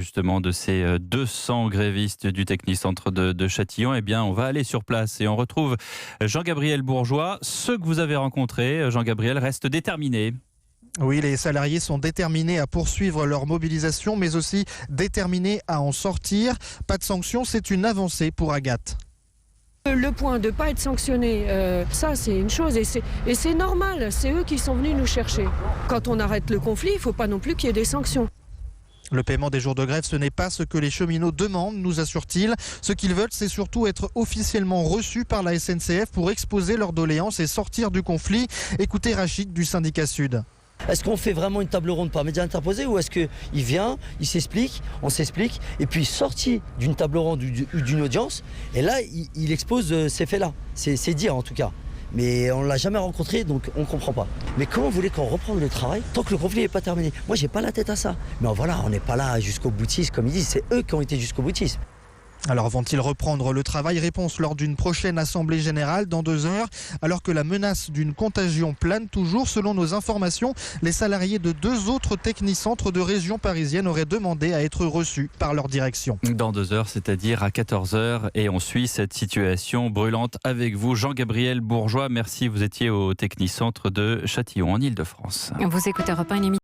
Justement de ces 200 grévistes du Technicentre de Châtillon, eh bien on va aller sur place et on retrouve Jean-Gabriel Bourgeois. Ceux que vous avez rencontrés, Jean-Gabriel, restent déterminés. Oui, les salariés sont déterminés à poursuivre leur mobilisation, mais aussi déterminés à en sortir. Pas de sanction, c'est une avancée pour Agathe. Le point de ne pas être sanctionné, ça c'est une chose et c'est normal, c'est eux qui sont venus nous chercher. Quand on arrête le conflit, il ne faut pas non plus qu'il y ait des sanctions. Le paiement des jours de grève, ce n'est pas ce que les cheminots demandent, nous assure-t-il. Ce qu'ils veulent, c'est surtout être officiellement reçus par la SNCF pour exposer leurs doléances et sortir du conflit. Écoutez Rachid du syndicat Sud. Est-ce qu'on fait vraiment une table ronde par médias interposés ou est-ce qu'il vient, il s'explique, on s'explique et puis sorti d'une table ronde ou d'une audience et là il expose ces faits-là. C'est dire en tout cas. Mais on ne l'a jamais rencontré, donc on ne comprend pas. Mais comment vous voulez qu'on reprenne le travail tant que le conflit n'est pas terminé? Moi, j'ai pas la tête à ça. Mais voilà, on n'est pas là jusqu'au boutisme, comme ils disent. C'est eux qui ont été jusqu'au boutisme. Alors vont-ils reprendre le travail? Réponse lors d'une prochaine assemblée générale dans 2 heures. Alors que la menace d'une contagion plane toujours, selon nos informations, les salariés de 2 autres technicentres de région parisienne auraient demandé à être reçus par leur direction. Dans 2 heures, c'est-à-dire à 14 heures, et on suit cette situation brûlante avec vous. Jean-Gabriel Bourgeois, merci, vous étiez au Technicentre de Châtillon en Île-de-France. Vous écoutez Europe 1, une émission